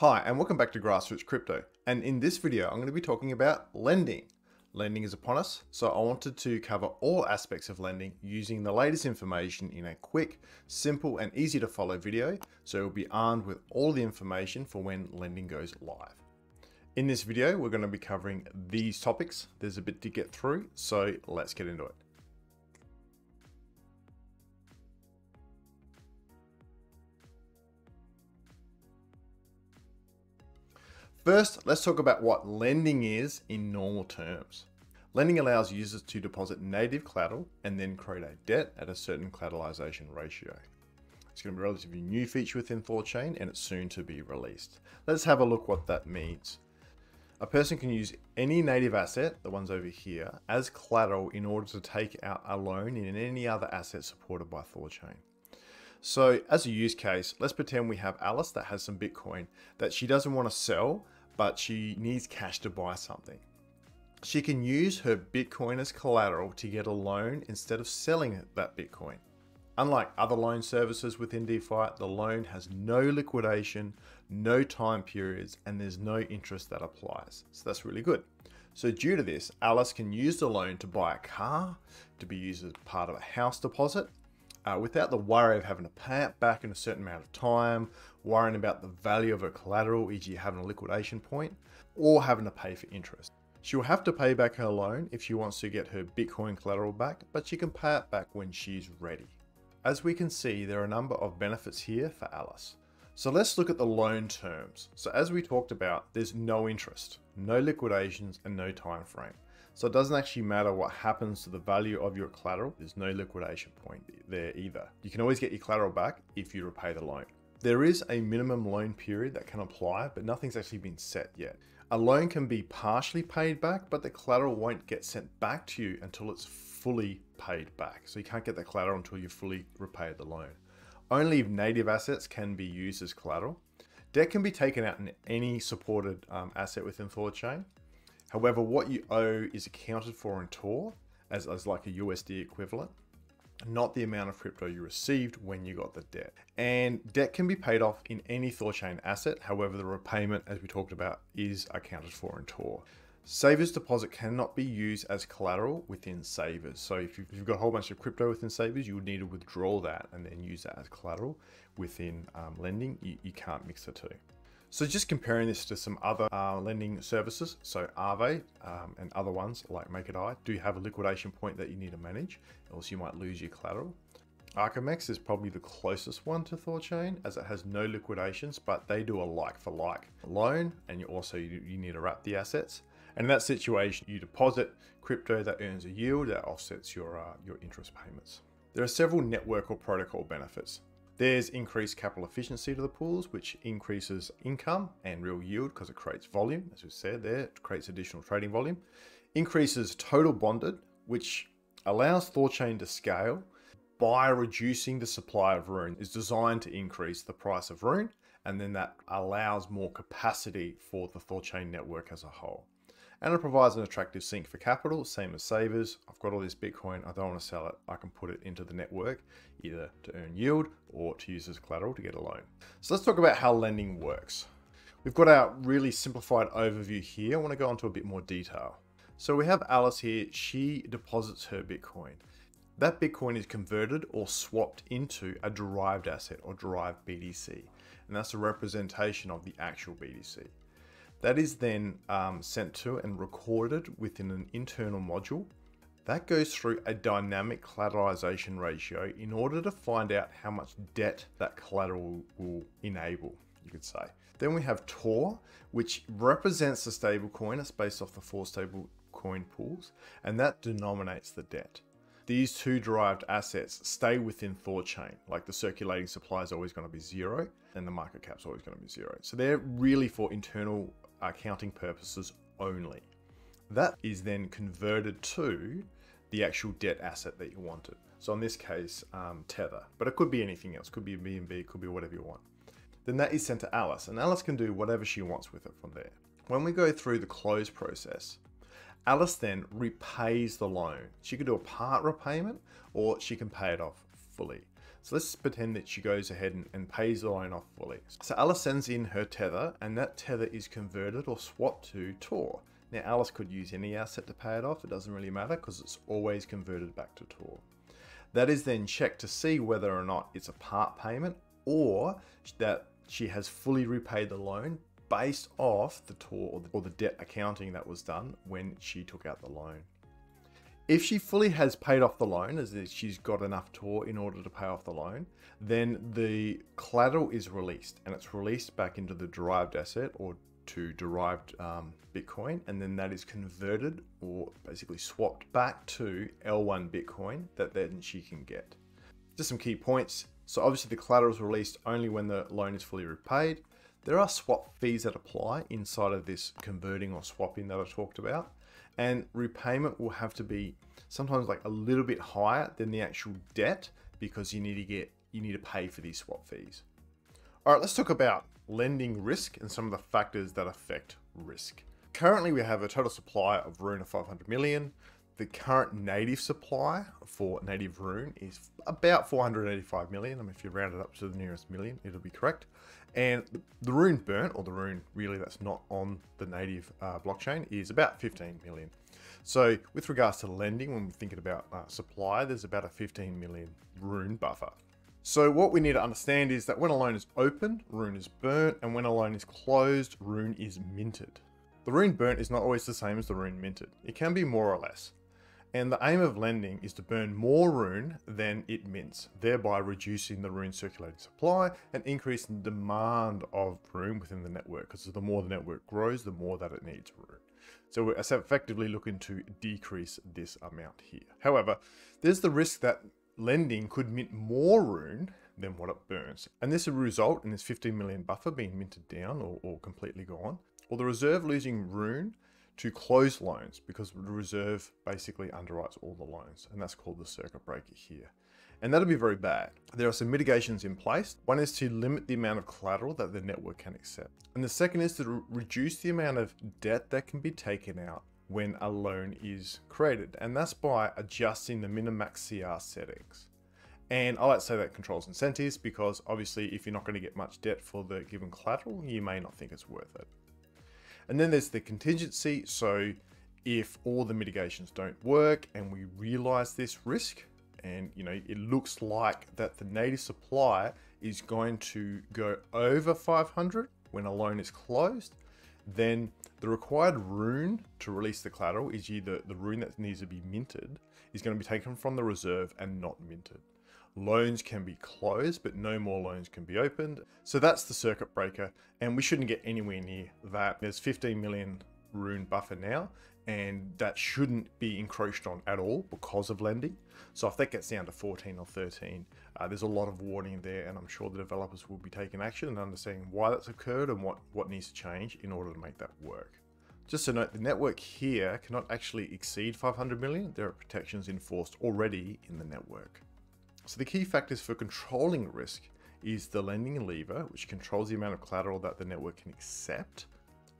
Hi, and welcome back to Grassroots Crypto. And in this video, I'm going to be talking about lending. Lending is upon us, so I wanted to cover all aspects of lending using the latest information in a quick, simple, and easy to follow video, so you'll be armed with all the information for when lending goes live. In this video, we're going to be covering these topics. There's a bit to get through, so let's get into it. First, let's talk about what lending is in normal terms. Lending allows users to deposit native collateral and then create a debt at a certain collateralization ratio. It's going to be a relatively new feature within THORChain and it's soon to be released. Let's have a look what that means. A person can use any native asset, the ones over here, as collateral in order to take out a loan in any other asset supported by THORChain. So as a use case, let's pretend we have Alice that has some Bitcoin that she doesn't want to sell, but she needs cash to buy something. She can use her Bitcoin as collateral to get a loan instead of selling that Bitcoin. Unlike other loan services within DeFi, the loan has no liquidation, no time periods, and there's no interest that applies. So that's really good. So due to this, Alice can use the loan to buy a car, to be used as part of a house deposit, without the worry of having to pay it back in a certain amount of time, worrying about the value of her collateral, e.g. having a liquidation point, or having to pay for interest. She'll have to pay back her loan if she wants to get her Bitcoin collateral back, but she can pay it back when she's ready. As we can see, there are a number of benefits here for Alice. So let's look at the loan terms. So as we talked about, there's no interest, no liquidations, and no time frame. So it doesn't actually matter what happens to the value of your collateral. There's no liquidation point there either. You can always get your collateral back if you repay the loan. There is a minimum loan period that can apply, but nothing's actually been set yet. A loan can be partially paid back, but the collateral won't get sent back to you until it's fully paid back. So you can't get the collateral until you fully repay the loan. Only native assets can be used as collateral. Debt can be taken out in any supported asset within THORChain. However, what you owe is accounted for in Tor as like a USD equivalent, not the amount of crypto you received when you got the debt. And debt can be paid off in any THORChain asset. However, the repayment, as we talked about, is accounted for in Tor. Savers deposit cannot be used as collateral within Savers. So if you've got a whole bunch of crypto within Savers, you would need to withdraw that and then use that as collateral. Within lending, you can't mix the two. So just comparing this to some other lending services, so Aave and other ones like MakeIt do have a liquidation point that you need to manage, else you might lose your collateral. Archimex is probably the closest one to THORChain as it has no liquidations, but they do a like for like loan, and you need to wrap the assets. And in that situation, you deposit crypto that earns a yield that offsets your interest payments. There are several network or protocol benefits. There's increased capital efficiency to the pools, which increases income and real yield because it creates volume, as we said there, it creates additional trading volume. Increases total bonded, which allows THORChain to scale by reducing the supply of Rune. Is designed to increase the price of Rune, and then that allows more capacity for the THORChain network as a whole. And it provides an attractive sink for capital, same as Savers. I've got all this Bitcoin, I don't want to sell it. I can put it into the network, either to earn yield or to use as collateral to get a loan. So let's talk about how lending works. We've got our really simplified overview here. I want to go into a bit more detail. So we have Alice here, she deposits her Bitcoin. That Bitcoin is converted or swapped into a derived asset or derived BTC. And that's a representation of the actual BTC. That is then sent to and recorded within an internal module. That goes through a dynamic collateralization ratio in order to find out how much debt that collateral will enable, you could say. Then we have Tor, which represents the stablecoin. It's based off the 4 stablecoin pools, and that denominates the debt. These two derived assets stay within THORChain, like the circulating supply is always going to be 0 and the market cap's always going to be 0. So they're really for internal accounting purposes only. That is then converted to the actual debt asset that you wanted. So in this case, Tether, but it could be anything else. Could be BNB, it could be whatever you want. Then that is sent to Alice, and Alice can do whatever she wants with it from there. When we go through the close process, Alice then repays the loan. She could do a part repayment or she can pay it off fully. So let's pretend that she goes ahead and pays the loan off fully. So Alice sends in her tether, and that tether is converted or swapped to Tor. Now Alice could use any asset to pay it off, it doesn't really matter because it's always converted back to Tor. That is then checked to see whether or not it's a part payment or that she has fully repaid the loan based off the Tor or the debt accounting that was done when she took out the loan. If she fully has paid off the loan, as in she's got enough Tor in order to pay off the loan, then the collateral is released, and it's released back into the derived asset or to derived Bitcoin, and then that is converted or basically swapped back to L1 Bitcoin that then she can get. Just some key points. So obviously the collateral is released only when the loan is fully repaid. There are swap fees that apply inside of this converting or swapping that I talked about. And repayment will have to be sometimes like a little bit higher than the actual debt because you need to pay for these swap fees. All right, let's talk about lending risk and some of the factors that affect risk. Currently, we have a total supply of Rune of 500 million. The current native supply for native Rune is about 485 million. I mean, if you round it up to the nearest million, it'll be correct. And the Rune burnt, or the Rune really that's not on the native blockchain, is about 15 million. So with regards to lending, when we're thinking about supply, there's about a 15 million Rune buffer. So what we need to understand is that when a loan is open, Rune is burnt, and when a loan is closed, Rune is minted. The Rune burnt is not always the same as the Rune minted. It can be more or less. And the aim of lending is to burn more Rune than it mints, thereby reducing the Rune circulating supply and increasing the demand of Rune within the network, because the more the network grows, the more that it needs Rune. So we're effectively looking to decrease this amount here. However, there's the risk that lending could mint more Rune than what it burns. And this will result in this 15 million buffer being minted down or completely gone, or the reserve losing Rune to close loans because the reserve basically underwrites all the loans, and that's called the circuit breaker here. And that'll be very bad. There are some mitigations in place. One is to limit the amount of collateral that the network can accept. And the second is to reduce the amount of debt that can be taken out when a loan is created. And that's by adjusting the min-max CR settings. And I like to say that controls incentives because obviously if you're not going to get much debt for the given collateral, you may not think it's worth it. And then there's the contingency. So if all the mitigations don't work and we realize this risk, and it looks like that the native supply is going to go over 500 when a loan is closed, then the required Rune to release the collateral is either the Rune that needs to be minted is going to be taken from the reserve and not minted. Loans can be closed, but no more loans can be opened. So that's the circuit breaker, and we shouldn't get anywhere near that. There's 15 million Rune buffer now, and that shouldn't be encroached on at all because of lending. So if that gets down to 14 or 13, there's a lot of warning there, and I'm sure the developers will be taking action and understanding why that's occurred and what needs to change in order to make that work. Just to note, the network here cannot actually exceed 500 million. There are protections enforced already in the network. So the key factors for controlling risk is the lending lever, which controls the amount of collateral that the network can accept,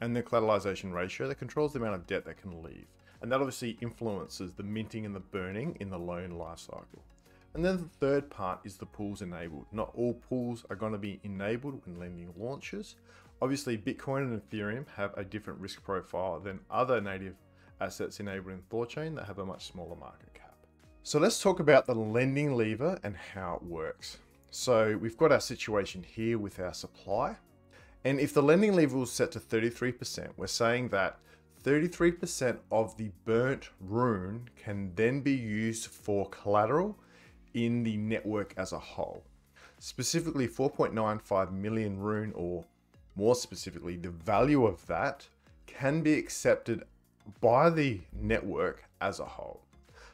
and the collateralisation ratio that controls the amount of debt that can leave. And that obviously influences the minting and the burning in the loan lifecycle. And then the third part is the pools enabled. Not all pools are going to be enabled when lending launches. Obviously, Bitcoin and Ethereum have a different risk profile than other native assets enabled in THORChain that have a much smaller market cap. So let's talk about the lending lever and how it works. So we've got our situation here with our supply. And if the lending lever is set to 33%, we're saying that 33% of the burnt Rune can then be used for collateral in the network as a whole. Specifically 4.95 million Rune, or more specifically, the value of that can be accepted by the network as a whole.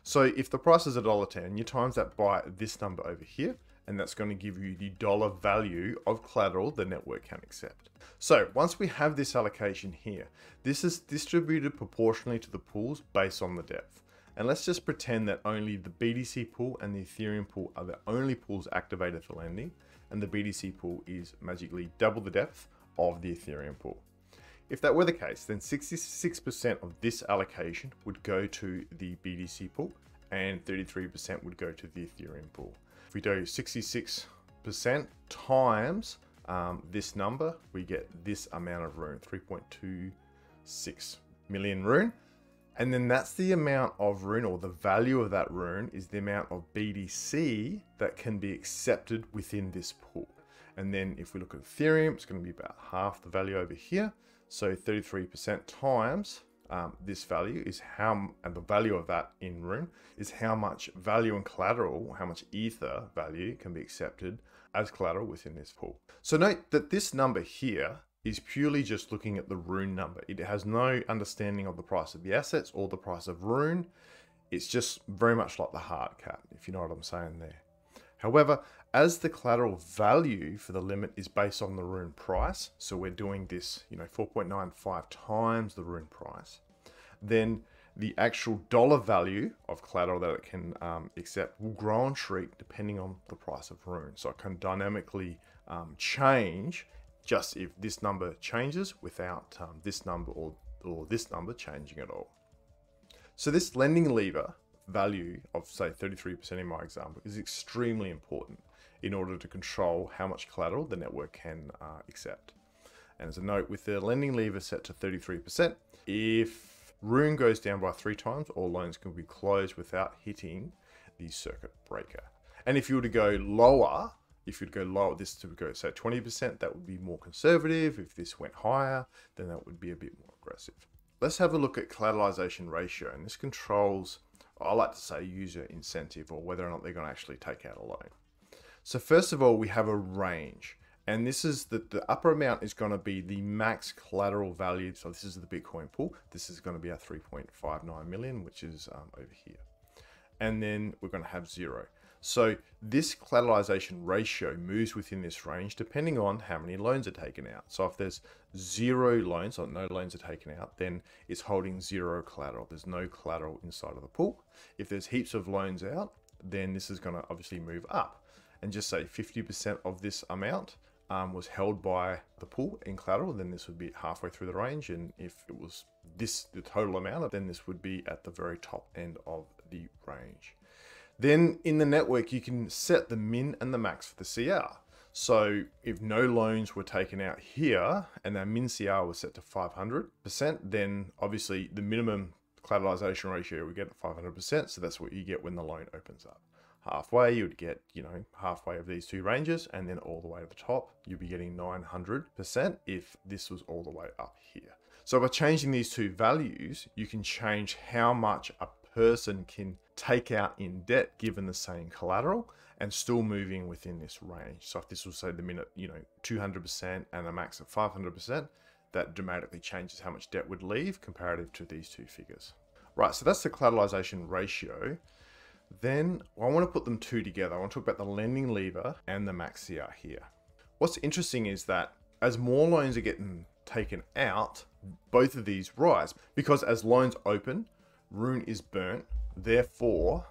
So if the price is $1.10, you times that by this number over here, and that's going to give you the dollar value of collateral the network can accept. So once we have this allocation here, this is distributed proportionally to the pools based on the depth. And let's just pretend that only the BTC pool and the Ethereum pool are the only pools activated for lending, and the BTC pool is magically double the depth of the Ethereum pool. If that were the case, then 66% of this allocation would go to the BTC pool and 33% would go to the Ethereum pool. If we do 66% times this number, we get this amount of rune, 3.26 million rune. And then that's the amount of rune, or the value of that rune is the amount of BTC that can be accepted within this pool. And then if we look at Ethereum, it's going to be about half the value over here. So 33% times this value is how, and the value of that in rune is how much value and collateral, how much ether value can be accepted as collateral within this pool. So note that this number here is purely just looking at the rune number. It has no understanding of the price of the assets or the price of rune. It's just very much like the hard cap, if you know what I'm saying there. However, as the collateral value for the limit is based on the rune price, so we're doing this, 4.95 times the rune price, then the actual dollar value of collateral that it can accept will grow and shrink depending on the price of rune. So it can dynamically change just if this number changes without this number or this number changing at all. So this lending lever value of say 33% in my example is extremely important in order to control how much collateral the network can accept. And as a note, with the lending lever set to 33%, if rune goes down by 3 times, all loans can be closed without hitting the circuit breaker. And if you were to go lower, this to go say 20%, that would be more conservative. If this went higher, then that would be a bit more aggressive. Let's have a look at collateralization ratio, and this controls, I like to say, user incentive, or whether or not they're going to actually take out a loan. So first of all, we have a range, and this is the upper amount is going to be the max collateral value. So this is the Bitcoin pool. This is going to be our 3.59 million, which is over here. And then we're going to have 0. So this collateralization ratio moves within this range depending on how many loans are taken out. So if there's 0 loans or no loans are taken out, then it's holding 0 collateral. There's no collateral inside of the pool. If there's heaps of loans out, then this is going to obviously move up. And just say 50% of this amount was held by the pool in collateral, then this would be halfway through the range. And if it was the total amount, then this would be at the very top end of the range. Then in the network, you can set the min and the max for the CR. So if no loans were taken out here and our min CR was set to 500%, then obviously the minimum collateralization ratio we get at 500%. So that's what you get when the loan opens up. Halfway, you would get, halfway of these two ranges, and then all the way to the top, you'd be getting 900% if this was all the way up here. So by changing these two values, you can change how much a person can take out in debt given the same collateral and still moving within this range. So if this was say the minute, 200% and a max of 500%, that dramatically changes how much debt would leave comparative to these two figures. Right, so that's the collateralization ratio. Then I want to put them two together. I want to talk about the lending lever and the max CR here. What's interesting is that as more loans are getting taken out, both of these rise because as loans open, rune is burnt, therefore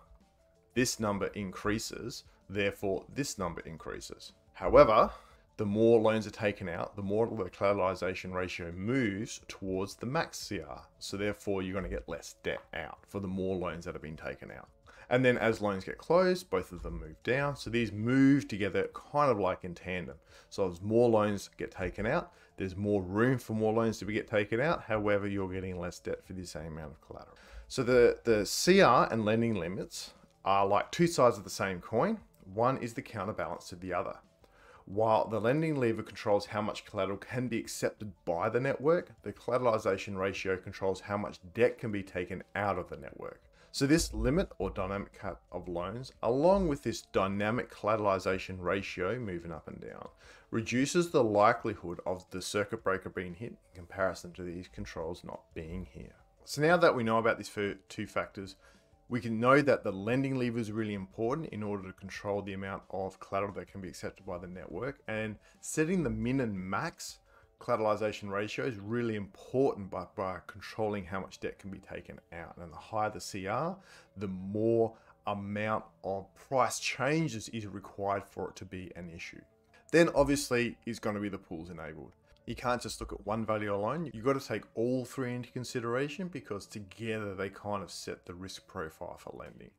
this number increases, therefore this number increases. However, the more loans are taken out, the more the collateralization ratio moves towards the max CR. So therefore you're going to get less debt out for the more loans that have been taken out. And then as loans get closed, both of them move down. So these move together kind of like in tandem. So as more loans get taken out, there's more room for more loans to get taken out. However, you're getting less debt for the same amount of collateral. So the CR and lending limits are like two sides of the same coin. One is the counterbalance to the other. While the lending lever controls how much collateral can be accepted by the network, the collateralization ratio controls how much debt can be taken out of the network. So this limit or dynamic cap of loans, along with this dynamic collateralization ratio moving up and down, reduces the likelihood of the circuit breaker being hit in comparison to these controls not being here. So now that we know about these two factors, we can know that the lending lever is really important in order to control the amount of collateral that can be accepted by the network, and setting the min and max collateralization ratio is really important by controlling how much debt can be taken out. And the higher the CR, the more amount of price changes is required for it to be an issue. Then obviously is going to be the pools enabled. You can't just look at one value alone. You've got to take all three into consideration because together they kind of set the risk profile for lending.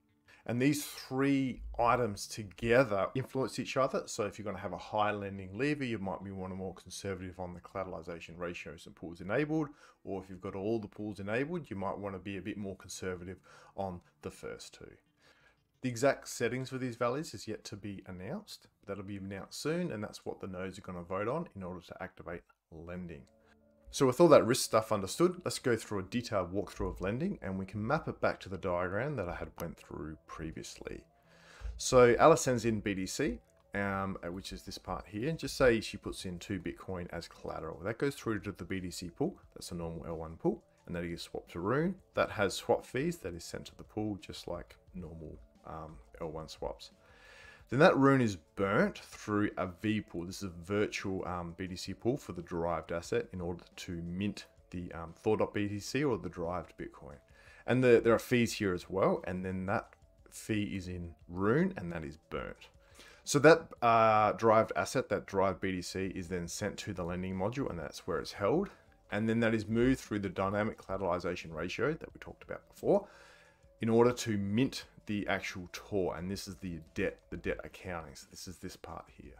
And these three items together influence each other. So if you're going to have a high lending lever, you might be wanting more conservative on the collateralization ratios and pools enabled. Or if you've got all the pools enabled, you might want to be a bit more conservative on the first two. The exact settings for these values is yet to be announced. That'll be announced soon, and that's what the nodes are going to vote on in order to activate lending. So with all that risk stuff understood, let's go through a detailed walkthrough of lending, and we can map it back to the diagram that I had went through previously. So Alice sends in BTC, which is this part here, and just say she puts in 2 Bitcoin as collateral. That goes through to the BTC pool. That's a normal L1 pool, and that is swapped to Rune. That has swap fees that is sent to the pool, just like normal L1 swaps. Then that Rune is burnt through a V pool. This is a virtual BTC pool for the derived asset in order to mint the Thor.BTC or the derived Bitcoin. And there are fees here as well. And then that fee is in Rune and that is burnt. So that derived asset, that derived BTC, is then sent to the lending module, and that's where it's held. And then that is moved through the dynamic collateralization ratio that we talked about before in order to mint the actual THOR, and this is the debt accounting. So this is this part here.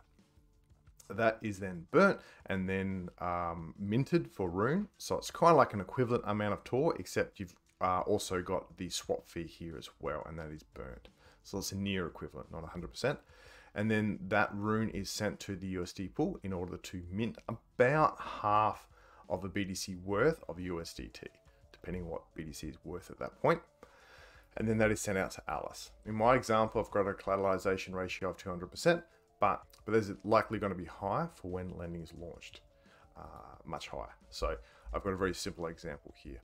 That is then burnt and then minted for Rune. So it's kind of like an equivalent amount of THOR, except you've also got the swap fee here as well, and that is burnt. So it's a near equivalent, not 100%. And then that Rune is sent to the USD pool in order to mint about half of a BTC worth of USDT, depending on what BTC is worth at that point. And then that is sent out to Alice. In my example, I've got a collateralization ratio of 200%, but there's likely going to be higher for when lending is launched, much higher. So I've got a very simple example here.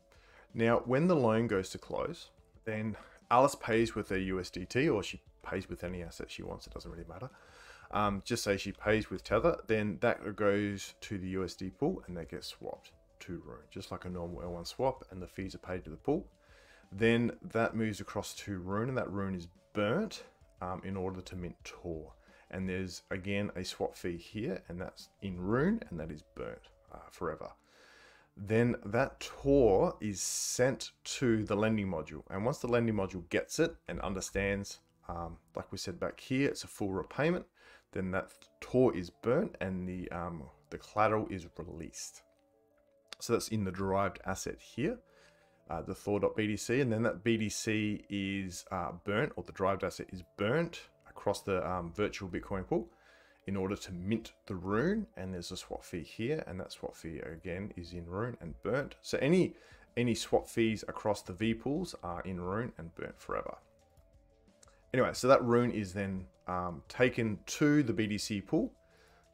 Now, when the loan goes to close, then Alice pays with a USDT, or she pays with any asset she wants, it doesn't really matter. Just say she pays with Tether, then that goes to the USD pool and that gets swapped to Rune, just like a normal L1 swap, and the fees are paid to the pool. Then that moves across to Rune, and that Rune is burnt in order to mint THOR. And there's again a swap fee here, and that's in Rune, and that is burnt forever. Then that THOR is sent to the lending module. And once the lending module gets it and understands, like we said back here, it's a full repayment, then that THOR is burnt and the collateral is released. So that's in the derived asset here. The Thor.BTC, and then that BTC is burnt, or the derived asset is burnt across the virtual Bitcoin pool in order to mint the Rune, and there's a swap fee here, and that swap fee again is in Rune and burnt. So any swap fees across the V pools are in Rune and burnt forever. Anyway, so that Rune is then taken to the BTC pool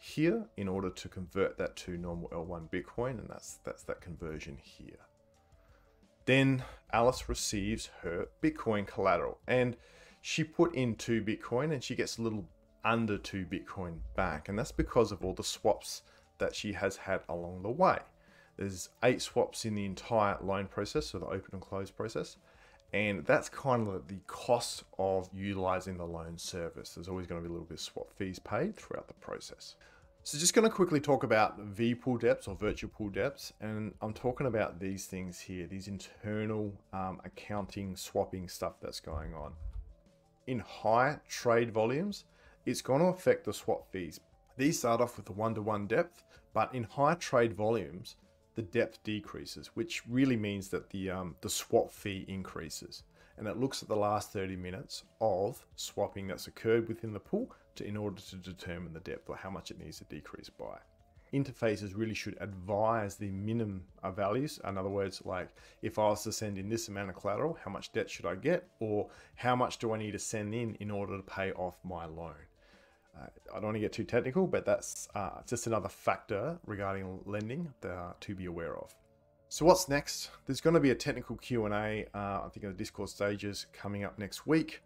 here in order to convert that to normal L1 Bitcoin, and that's that conversion here. Then Alice receives her Bitcoin collateral, and she put in 2 Bitcoin and she gets a little under 2 Bitcoin back. And that's because of all the swaps that she has had along the way. There's 8 swaps in the entire loan process, so the open and close process. And that's kind of the cost of utilizing the loan service. There's always going to be a little bit of swap fees paid throughout the process. So just going to quickly talk about V pool depths or virtual pool depths, and I'm talking about these things here, these internal accounting swapping stuff that's going on. In high trade volumes, it's going to affect the swap fees. These start off with a 1-to-1 depth, but in high trade volumes, the depth decreases, which really means that the swap fee increases. And it looks at the last 30 minutes of swapping that's occurred within the pool in order to determine the depth or how much it needs to decrease by. Interfaces really should advise the minimum values. In other words, like if I was to send in this amount of collateral, how much debt should I get? Or how much do I need to send in order to pay off my loan? I don't want to get too technical, but that's just another factor regarding lending to be aware of. So what's next? There's going to be a technical Q&A, I think in the Discord stages coming up next week.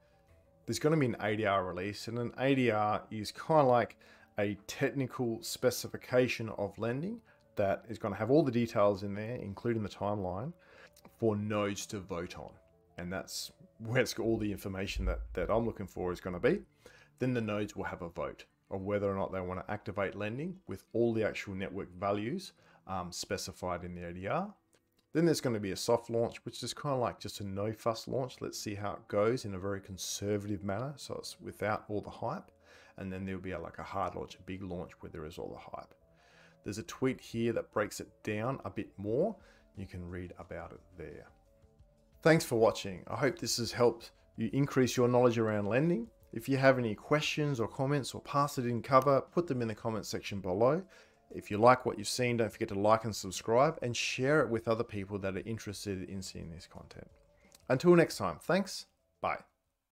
There's going to be an ADR release, and an ADR is kind of like a technical specification of lending that is going to have all the details in there, including the timeline, for nodes to vote on. And that's where it's got all the information that I'm looking for is going to be. Then the nodes will have a vote of whether or not they want to activate lending with all the actual network values specified in the ADR, Then there's going to be a soft launch, which is kind of like just a no fuss launch. Let's see how it goes in a very conservative manner, so it's without all the hype. And then there'll be like a hard launch, a big launch where there is all the hype. There's a tweet here that breaks it down a bit more. You can read about it there. Thanks for watching. I hope this has helped you increase your knowledge around lending. If you have any questions or comments or parts that didn't cover, put them in the comment section below. If you like what you've seen, don't forget to like and subscribe and share it with other people that are interested in seeing this content. Until next time, thanks, bye.